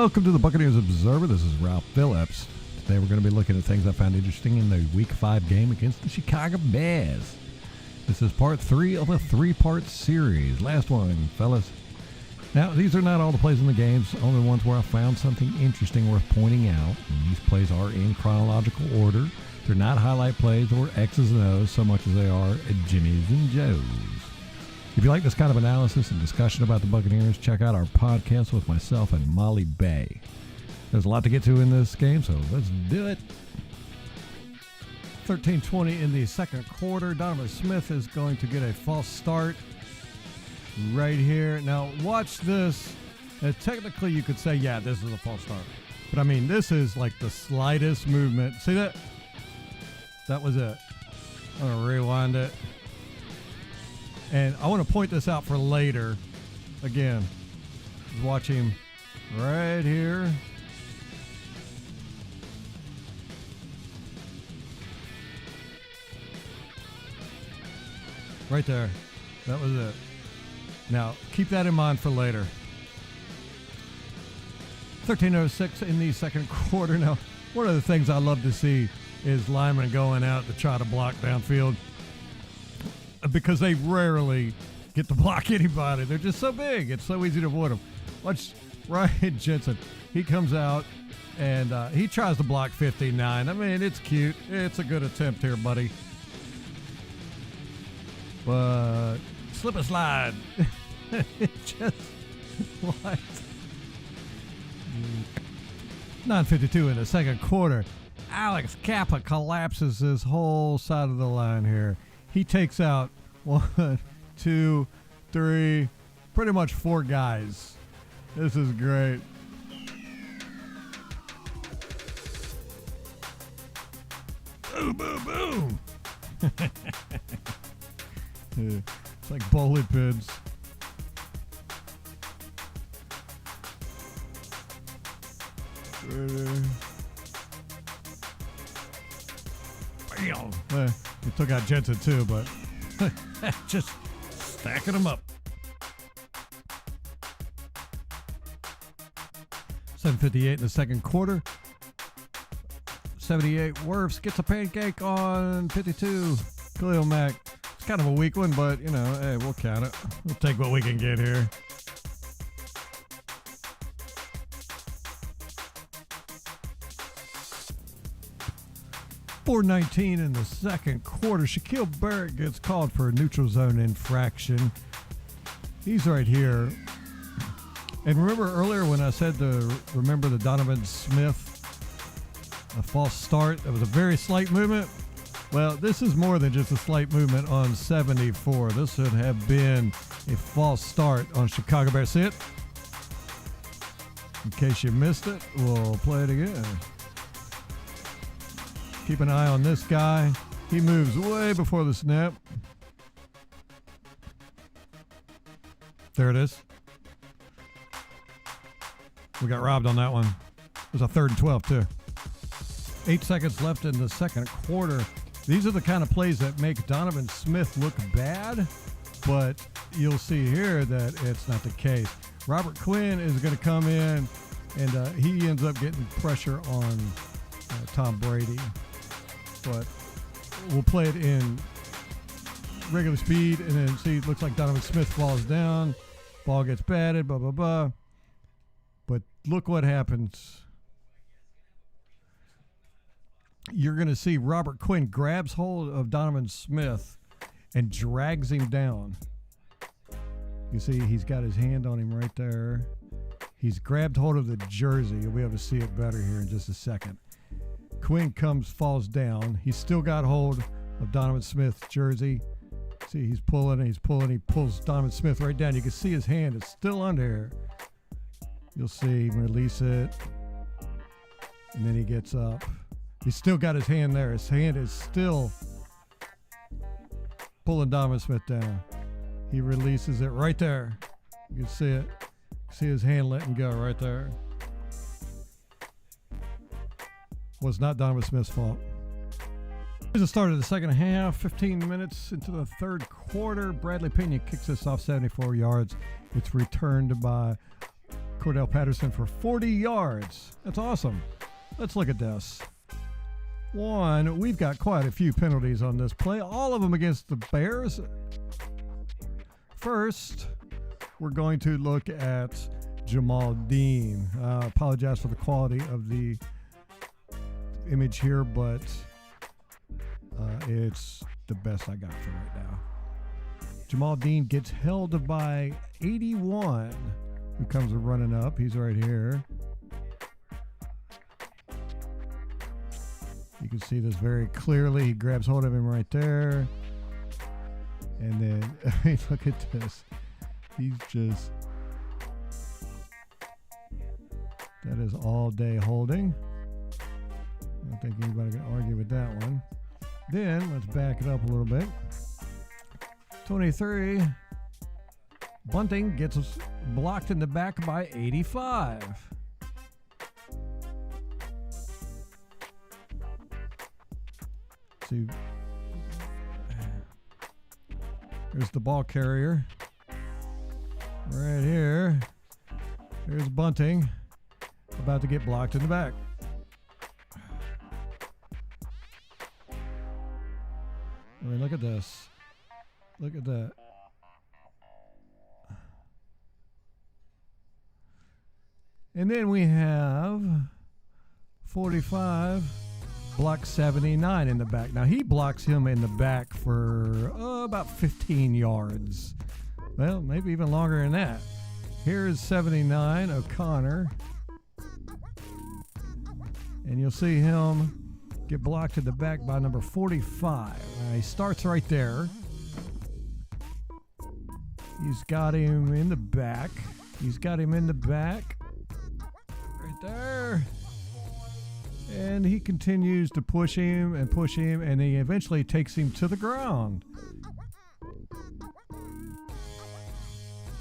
Welcome to the Buccaneers Observer. This is Ralph Phillips. Today we're going to be looking at things I found interesting in the Week 5 game against the Chicago Bears. This is part 3 of a 3-part series. Last one, fellas. Now, these are not all the plays in the games, only ones where I found something interesting worth pointing out. And these plays are in chronological order. They're not highlight plays or X's and O's so much as they are Jimmy's and Joe's. If you like this kind of analysis and discussion about the Buccaneers, check out our podcast with myself and Molly Bay. There's a lot to get to in this game, so let's do it. 13:20 in the second quarter. Donovan Smith is going to get a false start right here. Now, watch this. Technically, you could say, yeah, this is a false start. But, I mean, this is like the slightest movement. See that? That was it. I'm going to rewind it. And I want to point this out for later. Again, watch him right here. Right there. That was it. Now, keep that in mind for later. 13:06 in the second quarter. Now, one of the things I love to see is linemen going out to try to block downfield, because they rarely get to block anybody. They're just so big. It's so easy to avoid them. Watch Ryan Jensen. He comes out, and he tries to block 59. I mean, it's cute. It's a good attempt here, buddy. But slip and slide. Just what? 9:52 in the second quarter. Alex Kappa collapses this whole side of the line here. He takes out 1, 2, 3, pretty much 4 guys. This is great. Boom, boom, boom. It's like bowling pins. Bam. He took out Jensen too, but just stacking them up. 7:58 in the second quarter. 78 Wirfs gets a pancake on 52. Khalil Mack. It's kind of a weak one, but, you know, hey, we'll count it. We'll take what we can get here. .419 in the second quarter. Shaquille Berg gets called for a neutral zone infraction. He's right here. And remember earlier when I said to remember the Donovan Smith a false start? That was a very slight movement. Well, this is more than just a slight movement on 74. This should have been a false start on Chicago Bears. See it? In case you missed it, we'll play it again. Keep an eye on this guy. He moves way before the snap. There it is. We got robbed on that one. It was a 3rd and 12 too. 8 seconds left in the second quarter. These are the kind of plays that make Donovan Smith look bad, but you'll see here that it's not the case. Robert Quinn is going to come in, and he ends up getting pressure on Tom Brady. But we'll play it in regular speed, and then see, it looks like Donovan Smith falls down. Ball gets batted, blah, blah, blah. But look what happens. You're going to see Robert Quinn grabs hold of Donovan Smith and drags him down. You see, he's got his hand on him right there. He's grabbed hold of the jersey. You'll be able to see it better here in just a second. Quinn falls down. He's still got hold of Donovan Smith's jersey. See, he's pulling and he's pulling. He pulls Donovan Smith right down. You can see his hand is still under here. You'll see him release it. And then he gets up. He's still got his hand there. His hand is still pulling Donovan Smith down. He releases it right there. You can see it. See his hand letting go right there. Was not Donovan Smith's fault. Here's the start of the second half. 15 minutes into the third quarter. Bradley Pena kicks this off 74 yards. It's returned by Cordell Patterson for 40 yards. That's awesome. Let's look at this. One, we've got quite a few penalties on this play, all of them against the Bears. First, we're going to look at Jamal Dean. Apologize for the quality of the image here, but it's the best I got for right now. Jamal Dean gets held by 81, who comes running up. He's right here. You can see this very clearly. He grabs hold of him right there. And then, look at this. He's just, that is all day holding. I don't think anybody can argue with that one. Then, let's back it up a little bit. 23. Bunting gets blocked in the back by 85. See, there's the ball carrier right here. Here's Bunting about to get blocked in the back. I mean, look at this. Look at that. And then we have 45. Block 79 in the back. Now he blocks him in the back for about 15 yards. Well, maybe even longer than that. Here's 79, O'Connor. And you'll see him get blocked in the back by number 45. He starts right there. He's got him in the back. He's got him in the back. Right there. And he continues to push him, and he eventually takes him to the ground.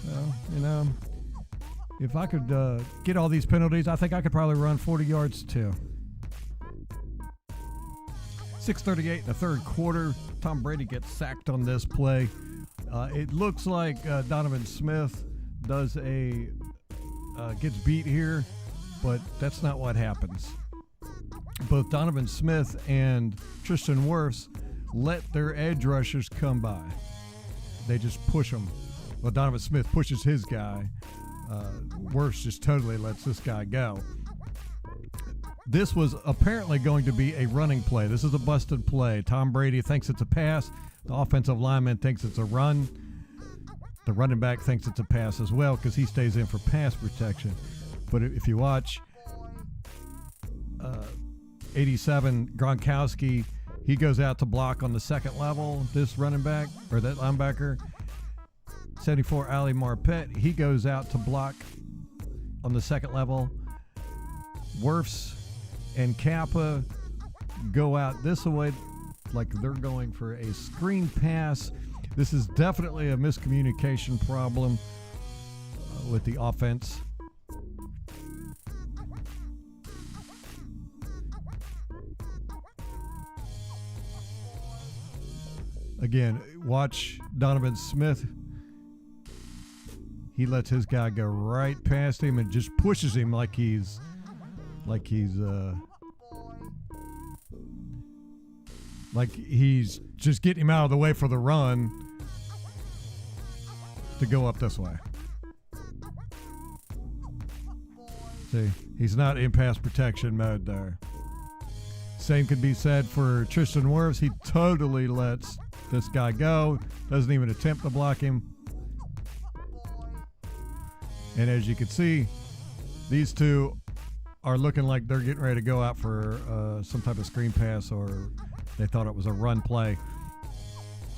Well, you know, if I could get all these penalties, I think I could probably run 40 yards too. 6:38 in the third quarter. Tom Brady gets sacked on this play. It looks like Donovan Smith gets beat here, but that's not what happens. Both Donovan Smith and Tristan Wirfs let their edge rushers come by. They just push them. Well, Donovan Smith pushes his guy. Wirfs just totally lets this guy go. This was apparently going to be a running play. This is a busted play. Tom Brady thinks it's a pass. The offensive lineman thinks it's a run. The running back thinks it's a pass as well because he stays in for pass protection. But if you watch 87, Gronkowski, he goes out to block on the second level. This running back, or that linebacker, 74, Ali Marpet, he goes out to block on the second level. Wirfs and Kappa go out this way like they're going for a screen pass. This is definitely a miscommunication problem with the offense. Again, watch Donovan Smith. He lets his guy go right past him and just pushes him like he's just getting him out of the way for the run to go up this way. See, he's not in pass protection mode there. Same could be said for Tristan Wirfs. He totally lets this guy go, doesn't even attempt to block him. And as you can see, these two are looking like they're getting ready to go out for some type of screen pass, or they thought it was a run play.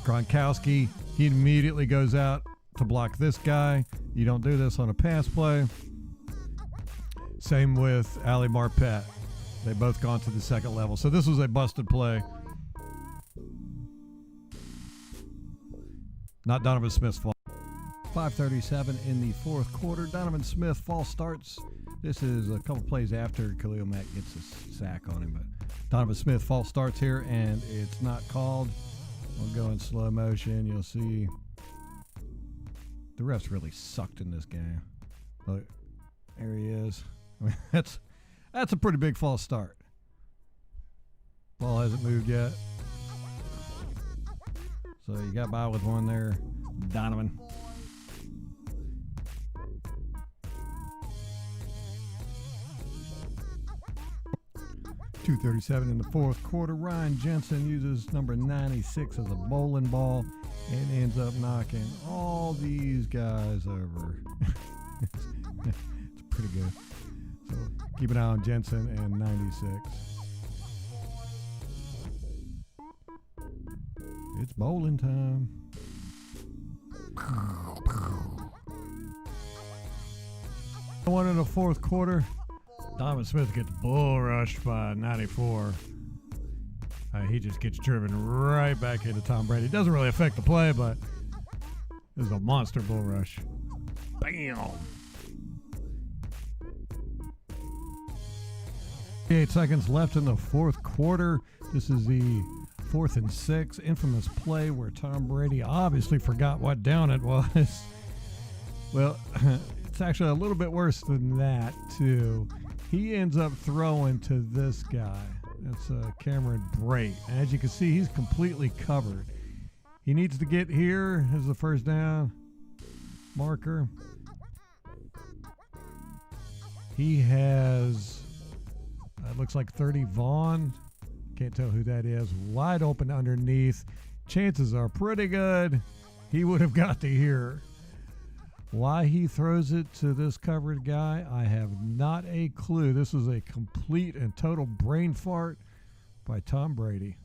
Gronkowski, he immediately goes out to block this guy. You don't do this on a pass play. Same with Ali Marpet. They both gone to the second level. So this was a busted play. Not Donovan Smith's fault. 5:37 in the fourth quarter. Donovan Smith false starts. This is a couple plays after Khalil Mack gets a sack on him, but Donovan Smith false starts here, and it's not called. We'll go in slow motion. You'll see the refs really sucked in this game. Look, There he is. I mean, that's a pretty big false start. Ball hasn't moved yet. So you got by with one there, Donovan. .237 in the fourth quarter. Ryan Jensen uses number 96 as a bowling ball and ends up knocking all these guys over. It's pretty good. So keep an eye on Jensen and 96. It's bowling time. One in the fourth quarter. Donovan Smith gets bull rushed by 94. He just gets driven right back into Tom Brady. It doesn't really affect the play, but this is a monster bull rush. Bam! 8 seconds left in the fourth quarter. This is the 4th and 6 infamous play where Tom Brady obviously forgot what down it was. Well, it's actually a little bit worse than that, too. He ends up throwing to this guy. That's Cameron Brate. As you can see, he's completely covered. He needs to get here as the first down marker. He has, it looks like 30 Vaughn. Can't tell who that is. Wide open underneath. Chances are pretty good he would have got to here. Why he throws it to this covered guy, I have not a clue. This was a complete and total brain fart by Tom Brady.